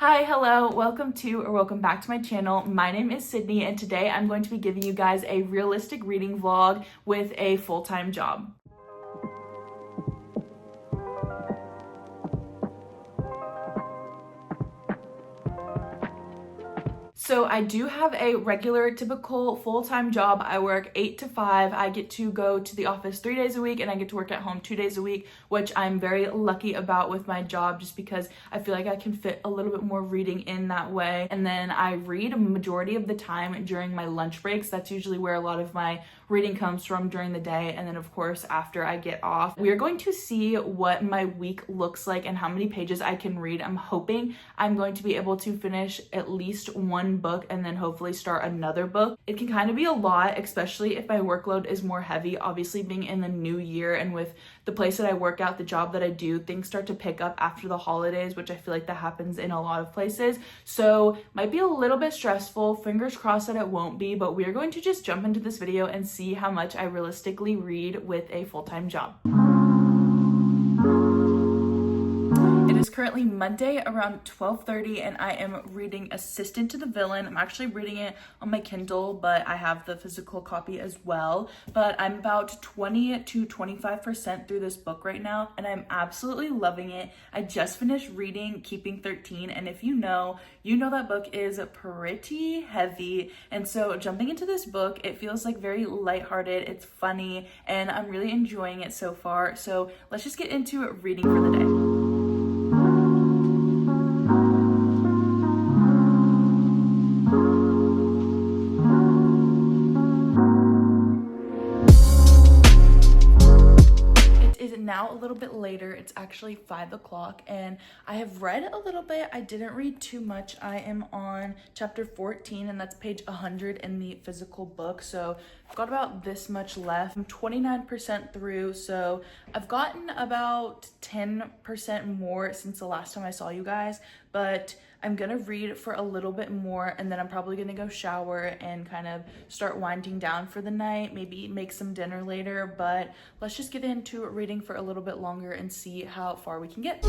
Hi, hello, welcome back to my channel. My name is Sydney and today I'm going to be giving you guys a realistic reading vlog with a full-time job. So I do have a regular, typical full-time job. I work 8 to 5. I get to go to the office 3 days a week and I get to work at home 2 days a week, which I'm very lucky about with my job just because I feel like I can fit a little bit more reading in that way. And then I read a majority of the time during my lunch breaks. That's usually where a lot of my reading comes from during the day. And then of course, after I get off, we are going to see what my week looks like and how many pages I can read. I'm hoping I'm going to be able to finish at least one book and then hopefully start another book. It can kind of be a lot, especially if my workload is more heavy. Obviously, being in the new year and with the place that I work at, the job that I do, things start to pick up after the holidays, which I feel like that happens in a lot of places. So might be a little bit stressful. Fingers crossed that it won't be, but we are going to just jump into this video and see how much I realistically read with a full-time job. It is currently Monday around 12:30 and I am reading Assistant to the Villain. I'm actually reading it on my Kindle, but I have the physical copy as well. But I'm about 20 to 25% through this book right now and I'm absolutely loving it. I just finished reading Keeping 13 and if you know that book is pretty heavy. And so jumping into this book, it feels like very lighthearted, it's funny, and I'm really enjoying it so far. So let's just get into reading for the day. Now a little bit later, it's actually 5 o'clock and I have read a little bit. I didn't read too much. I am on chapter 14 and that's page 100 in the physical book. So I've got about this much left. I'm 29% through, so I've gotten about 10% more since the last time I saw you guys, but I'm gonna read for a little bit more and then I'm probably gonna go shower and kind of start winding down for the night, maybe make some dinner later, but let's just get into reading for a little bit longer and see how far we can get.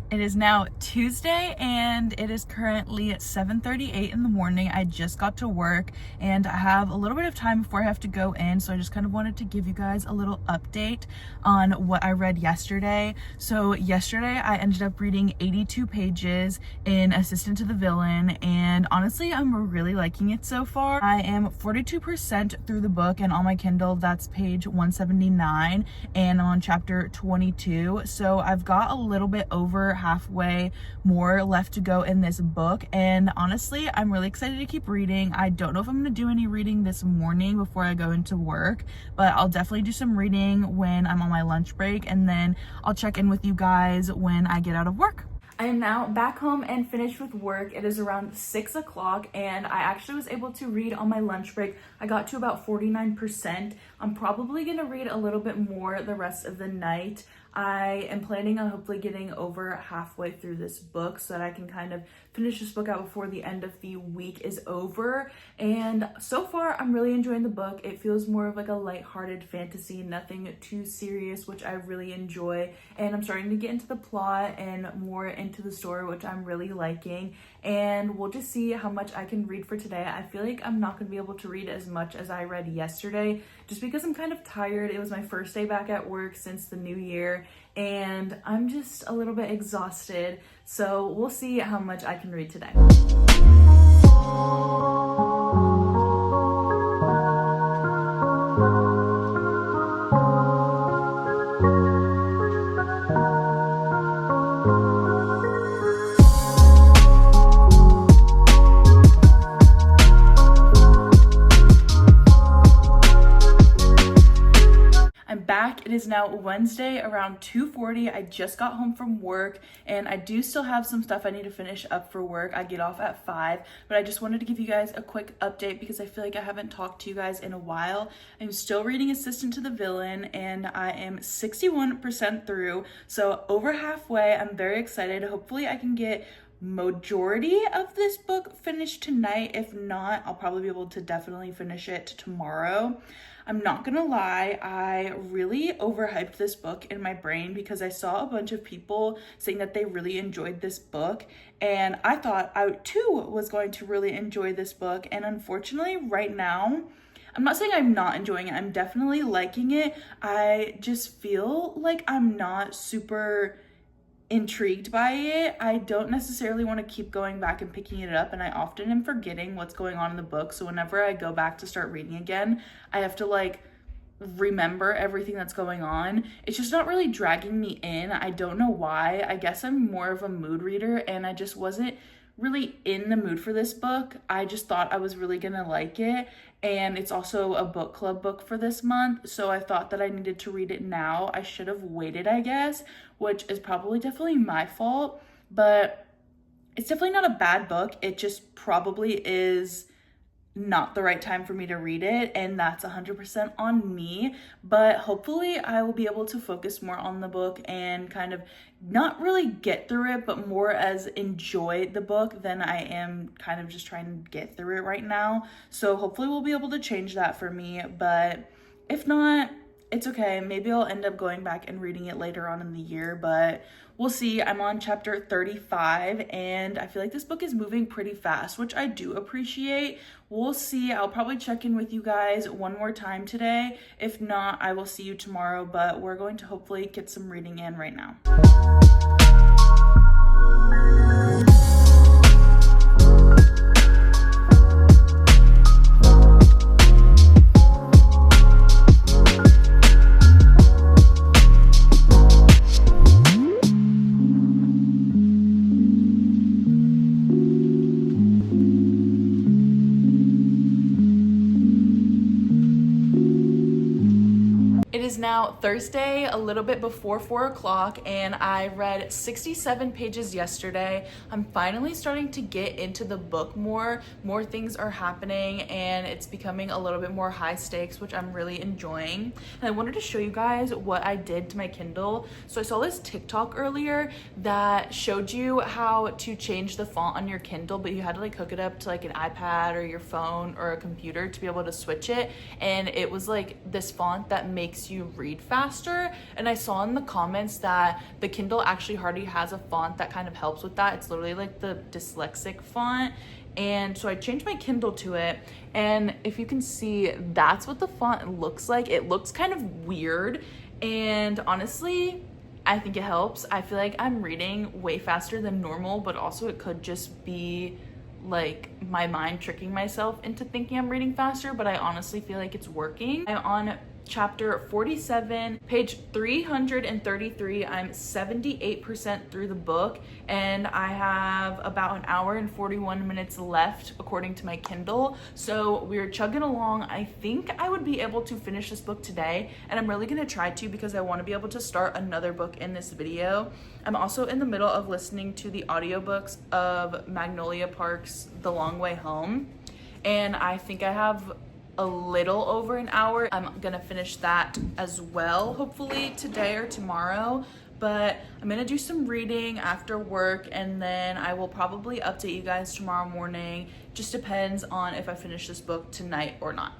It is now Tuesday and it is currently at 7:38 in the morning. I just got to work and I have a little bit of time before I have to go in. So I just kind of wanted to give you guys a little update on what I read yesterday. So yesterday I ended up reading 82 pages in Assistant to the Villain and honestly, I'm really liking it so far. I am 42% through the book and on my Kindle, that's page 179 and I'm on chapter 22. So I've got a little bit over halfway more left to go in this book and honestly I'm really excited to keep reading. I don't know if I'm going to do any reading this morning before I go into work, but I'll definitely do some reading when I'm on my lunch break and then I'll check in with you guys when I get out of work. I am now back home and finished with work. It is around 6 o'clock and I actually was able to read on my lunch break. I got to about 49%. I'm probably going to read a little bit more the rest of the night. I am planning on hopefully getting over halfway through this book so that I can kind of finish this book out before the end of the week is over. And so far, I'm really enjoying the book. It feels more of like a lighthearted fantasy, nothing too serious, which I really enjoy. And I'm starting to get into the plot and more into the story, which I'm really liking. And we'll just see how much I can read for today. I feel like I'm not going to be able to read as much as I read yesterday, just because I'm kind of tired. It was my first day back at work since the new year, and I'm just a little bit exhausted. So we'll see how much I can read today. Back It is now Wednesday around 2:40. I just got home from work and I do still have some stuff I need to finish up for work. I get off at 5, but I just wanted to give you guys a quick update because I feel like I haven't talked to you guys in a while. I'm still reading Assistant to the Villain and I am 61% through, so over halfway. I'm very excited. Hopefully I can get majority of this book finished tonight. If not, I'll probably be able to definitely finish it tomorrow. I'm not gonna lie, I really overhyped this book in my brain because I saw a bunch of people saying that they really enjoyed this book, and I thought I too was going to really enjoy this book. And unfortunately right now, I'm not saying I'm not enjoying it, I'm definitely liking it. I just feel like I'm not super intrigued by it. I don't necessarily want to keep going back and picking it up, and I often am forgetting what's going on in the book. So whenever I go back to start reading again, I have to like remember everything that's going on. It's just not really dragging me in. I don't know why. I guess I'm more of a mood reader and I just wasn't really in the mood for this book. I just thought I was really gonna like it, and it's also a book club book for this month, so I thought that I needed to read it now. I should have waited, I guess, which is probably definitely my fault, but it's definitely not a bad book. It just probably is not the right time for me to read it, and that's 100% on me. But hopefully I will be able to focus more on the book and kind of not really get through it, but more as enjoy the book than I am kind of just trying to get through it right now. So hopefully we'll be able to change that for me, but if not, it's okay. Maybe I'll end up going back and reading it later on in the year, but we'll see. I'm on chapter 35 and I feel like this book is moving pretty fast, which I do appreciate. We'll see. I'll probably check in with you guys one more time today. If not, I will see you tomorrow, but we're going to hopefully get some reading in right now. Now Thursday, a little bit before 4 o'clock, and I read 67 pages yesterday. I'm finally starting to get into the book more things are happening and it's becoming a little bit more high stakes, which I'm really enjoying. And I wanted to show you guys what I did to my Kindle. So I saw this TikTok earlier that showed you how to change the font on your Kindle, but you had to like hook it up to like an iPad or your phone or a computer to be able to switch it, and it was like this font that makes you read faster. And I saw in the comments that the Kindle actually already has a font that kind of helps with that. It's literally like the dyslexic font, and so I changed my Kindle to it, and if you can see, that's what the font looks like. It looks kind of weird, and honestly I think it helps. I feel like I'm reading way faster than normal, but also it could just be like my mind tricking myself into thinking I'm reading faster, but I honestly feel like it's working. I'm on chapter 47, page 333. I'm 78% through the book, and I have about an hour and 41 minutes left according to my Kindle. So we're chugging along. I think I would be able to finish this book today, and I'm really gonna try to because I want to be able to start another book in this video. I'm also in the middle of listening to the audiobooks of Magnolia Park's The Long Way Home, and I think I have a little over an hour. I'm gonna finish that as well, hopefully today or tomorrow, but I'm gonna do some reading after work, and then I will probably update you guys tomorrow morning. Just depends on if I finish this book tonight or not.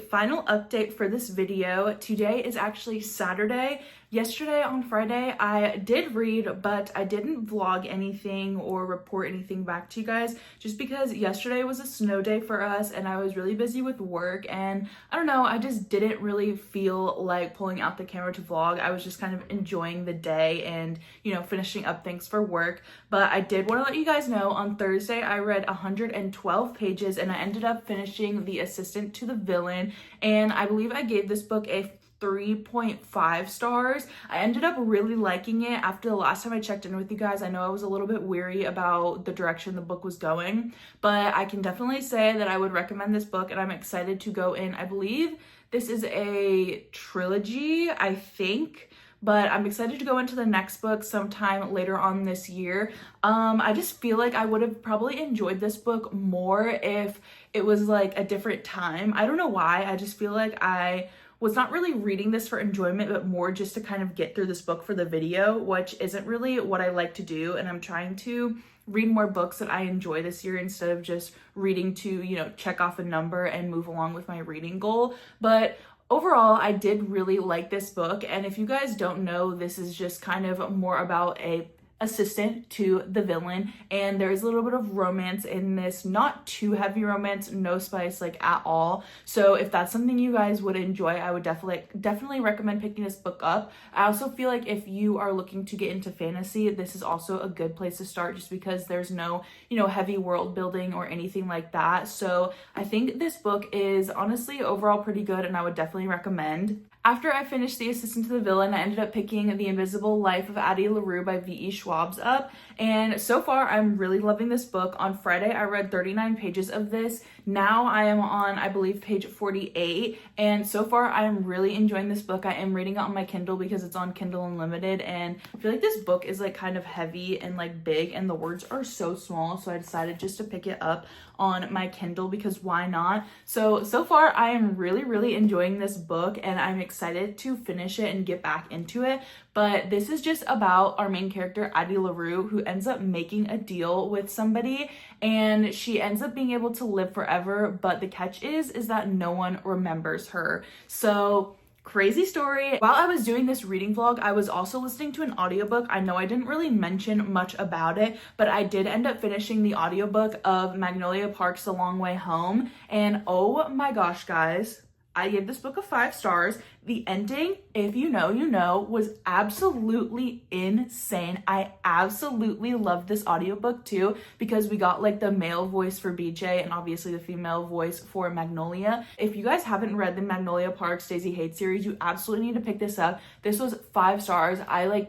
Final update for this video. Today is actually Saturday, Yesterday on Friday, I did read, but I didn't vlog anything or report anything back to you guys just because yesterday was a snow day for us and I was really busy with work, and I don't know, I just didn't really feel like pulling out the camera to vlog. I was just kind of enjoying the day and, you know, finishing up things for work. But I did want to let you guys know on Thursday I read 112 pages and I ended up finishing The Assistant to the Villain, and I believe I gave this book a 3.5 stars. I ended up really liking it. After the last time I checked in with you guys, I know I was a little bit weary about the direction the book was going, but I can definitely say that I would recommend this book and I'm excited to go in. I believe this is a trilogy, I think, but I'm excited to go into the next book sometime later on this year. I just feel like I would have probably enjoyed this book more if it was like a different time. I don't know why. I just feel like I was not really reading this for enjoyment, but more just to kind of get through this book for the video, which isn't really what I like to do. And I'm trying to read more books that I enjoy this year instead of just reading to, you know, check off a number and move along with my reading goal. But overall, I did really like this book. And if you guys don't know, this is just kind of more about a assistant to the villain, and there's a little bit of romance in this, not too heavy romance, no spice like at all. So if that's something you guys would enjoy, I would definitely recommend picking this book up. I also feel like if you are looking to get into fantasy, this is also a good place to start just because there's no, you know, heavy world building or anything like that. So I think this book is honestly overall pretty good and I would definitely recommend. After I finished The Assistant to the Villain, I ended up picking The Invisible Life of Addie LaRue by V.E. Schwab's up, and so far I'm really loving this book. On Friday I read 39 pages of this. Now I am on, I believe, page 48, and so far I am really enjoying this book. I am reading it on my Kindle because it's on Kindle Unlimited, and I feel like this book is like kind of heavy and like big and the words are so small, so I decided just to pick it up on my Kindle because why not? So far I am really enjoying this book and I'm excited to finish it and get back into it. But this is just about our main character, Addie LaRue, who ends up making a deal with somebody and she ends up being able to live forever, but the catch is that no one remembers her. So crazy story. While I was doing this reading vlog, I was also listening to an audiobook. I know I didn't really mention much about it, but I did end up finishing the audiobook of Magnolia Park's The Long Way Home, and oh my gosh, guys, I gave this book a 5 stars. The ending, if you know, you know, was absolutely insane. I absolutely loved this audiobook too because we got like the male voice for BJ and obviously the female voice for Magnolia. If you guys haven't read the Magnolia Park Stacey Haight series, you absolutely need to pick this up. This was 5 stars. I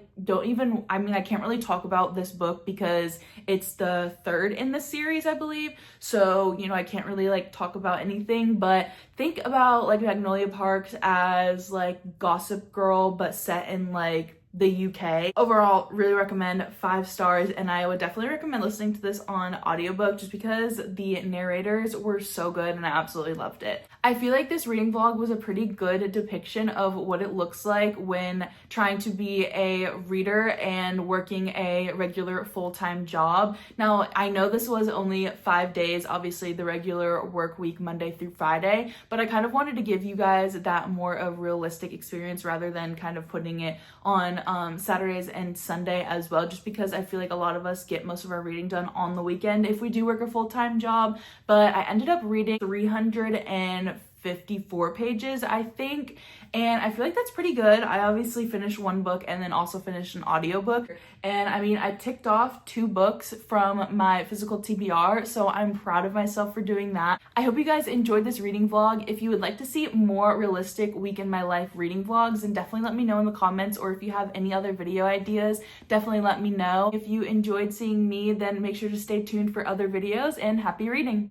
can't really talk about this book because it's the 3rd in the series, I believe. So, you know, I can't really like talk about anything, but think about like Magnolia Parks as like Gossip Girl but set in like the UK. Overall, really recommend, 5 stars, and I would definitely recommend listening to this on audiobook just because the narrators were so good and I absolutely loved it. I feel like this reading vlog was a pretty good depiction of what it looks like when trying to be a reader and working a regular full-time job. Now, I know this was only 5 days, obviously the regular work week Monday through Friday, but I kind of wanted to give you guys that more of realistic experience rather than kind of putting it on Saturdays and Sunday as well, just because I feel like a lot of us get most of our reading done on the weekend if we do work a full-time job. But I ended up reading 354 pages, I think, and I feel like that's pretty good. I obviously finished 1 book and then also finished an audiobook, and I mean, I ticked off 2 books from my physical TBR, so I'm proud of myself for doing that. I hope you guys enjoyed this reading vlog. If you would like to see more realistic week in my life reading vlogs, then definitely let me know in the comments, or if you have any other video ideas, definitely let me know. If you enjoyed seeing me, then make sure to stay tuned for other videos, and happy reading!